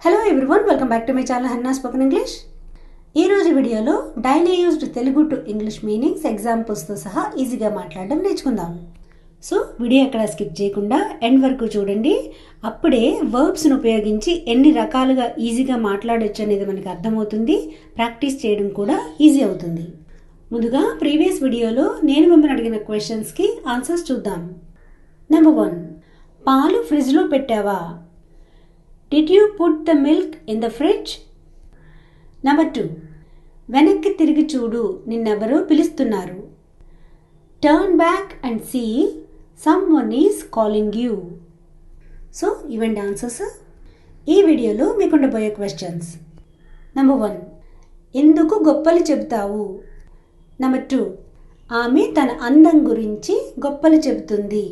Hello everyone, welcome back to my channel Hanna spoken English. ఈరోజు వీడియోలో daily used Telugu to English meanings ఎగ్జాంపుల్స్తో సహా ఈజీగా మాట్లాడడం నేర్చుకుందాం. సో వీడియో ఎక్కడ స్కిప్ చేయకుండా ఎండ్ వరకు చూడండి. అప్పుడే వర్బ్స్ను ఉపయోగించి ఎన్ని రకాలుగా ఈజీగా మాట్లాడొచ్చు అనేది మనకి అర్థమవుతుంది. ప్రాక్టీస్ చేయడం కూడా ఈజీ అవుతుంది. ముందుగా ప్రీవియస్ వీడియోలో నేను మిమ్మల్ని అడిగిన క్వశ్చన్స్కి ఆన్సర్స్ చూద్దాం. నెంబర్ 1, పాలు ఫ్రిడ్జ్లో పెట్టావా? Did you put the milk in the fridge? Number 2, వెనక్కి తిరిగి చూడు, నిన్నెవరో పిలుస్తున్నారు. Turn back and see, someone is calling you. So ఇవండి ఆన్సర్స్. ఈ వీడియోలో మీకు ఉండబోయే క్వశ్చన్స్. నెంబర్ 1, ఎందుకు గొప్పలు చెబుతావు? నెంబర్ 2, ఆమె తన అందం గురించి గొప్పలు చెబుతుంది.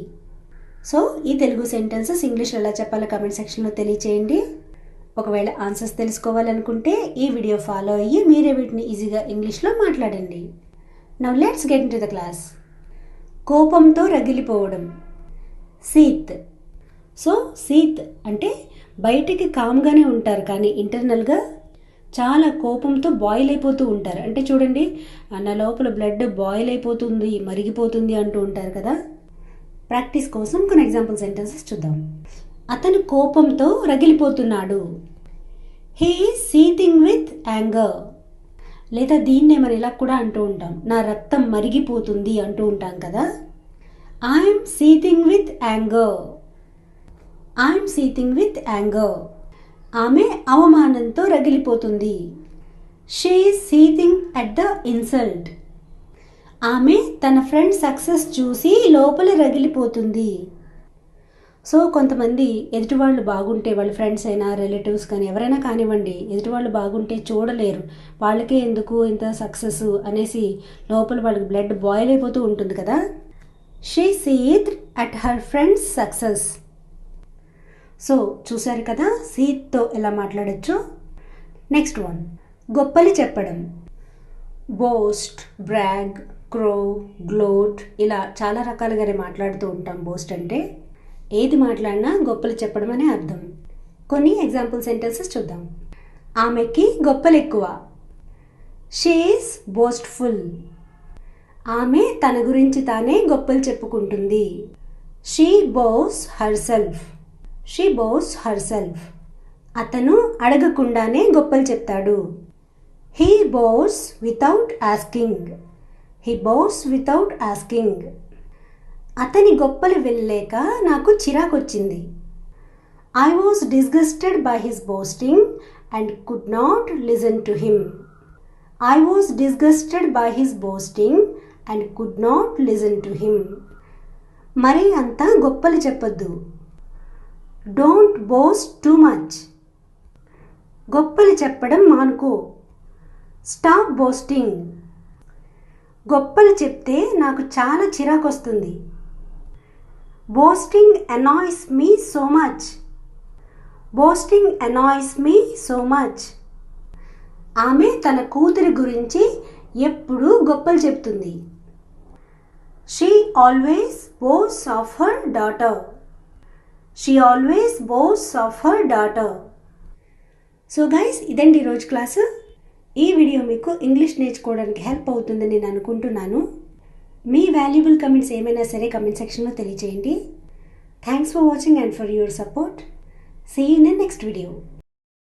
సో ఈ తెలుగు సెంటెన్సెస్ ఇంగ్లీష్లో ఎలా చెప్పాలో కామెంట్ సెక్షన్లో తెలియచేయండి. ఒకవేళ ఆన్సర్స్ తెలుసుకోవాలనుకుంటే ఈ వీడియో ఫాలో అయ్యి మీరే వీటిని ఈజీగా ఇంగ్లీష్లో మాట్లాడండి. Now let's get into the class. కోపంతో రగిలిపోవడం, సీత్. సో సీత్ అంటే బయటికి కామ్గానే ఉంటారు కానీ ఇంటర్నల్గా చాలా కోపంతో బాయిల్ అయిపోతూ ఉంటారు. అంటే చూడండి, నా లోపల బ్లడ్ బాయిల్ అయిపోతుంది, మరిగిపోతుంది అంటూ ఉంటారు కదా. ప్రాక్టీస్ కోసం కొన్ని ఎగ్జాంపుల్ సెంటెన్సెస్ చూద్దాం. అతను కోపంతో రగిలిపోతున్నాడు. He is seething with anger. లేదా దీన్నే మనం ఇలా కూడా అంటూ ఉంటాం, నా రక్తం మరిగిపోతుంది అంటూ ఉంటాం కదా. I'm seething with anger. I'm seething with anger. ఆమె అవమానంతో రగిలిపోతుంది. She is seething at the insult. ఆమె తన ఫ్రెండ్ సక్సెస్ చూసి లోపల రగిలిపోతుంది. సో కొంతమంది ఎదుటివాళ్ళు బాగుంటే, వాళ్ళ ఫ్రెండ్స్ అయినా రిలేటివ్స్ కానీ ఎవరైనా కానివ్వండి, ఎదుటివాళ్ళు బాగుంటే చూడలేరు. వాళ్ళకే ఎందుకు ఇంత సక్సెస్ అనేసి లోపల వాళ్ళకి బ్లడ్ బాయిల్ అయిపోతూ ఉంటుంది కదా. She సీత్ at her friends success. So చూసారు కదా సీత్తో ఎలా మాట్లాడచ్చు. నెక్స్ట్ 1, గొప్పలు చెప్పడం. బోస్ట్, బ్రాగ్, క్రో, గ్లోట్ ఇలా చాలా రకాలుగానే మాట్లాడుతూ ఉంటాం. బోస్ట్ అంటే ఏది మాట్లాడినా గొప్పలు చెప్పడం అనే అర్థం. కొన్ని ఎగ్జాంపుల్ సెంటెన్సెస్ చూద్దాం. ఆమెకి గొప్పలు ఎక్కువ. She is boastful. ఆమె తన గురించి తానే గొప్పలు చెప్పుకుంటుంది. She boast herself. She boast herself. అతను అడగకుండానే గొప్పలు చెప్తాడు. He boast without asking. He boast without asking. అతని గొప్పలు వెళ్ళలేక నాకు చిరాకొచ్చింది. I was disgusted by his boasting and could not listen to him. I was disgusted by his boasting and could not listen to him. మరి అంతా గొప్పలు చెప్పొద్దు. Don't boast too much. గొప్పలు చెప్పడం మానుకో. Stop boasting. గొప్పలు చెప్తే నాకు చాలా చిరాకు వస్తుంది. Boasting annoys me so much. Boasting annoys me so much. ఆమె తన కూతురి గురించి ఎప్పుడూ గొప్పలు చెప్తుంది. She always boast of her daughter. She always boast of her daughter. So guys, ఇదండి ఈరోజు క్లాసు. ఈ వీడియో మీకు ఇంగ్లీష్ నేర్చుకోవడానికి హెల్ప్ అవుతుందని నేను అనుకుంటున్నాను. మీ వాల్యుబుల్ కమెంట్స్ ఏమైనా సరే కమెంట్ సెక్షన్లో తెలియజేయండి. Thanks for watching and for your support. See you in next video.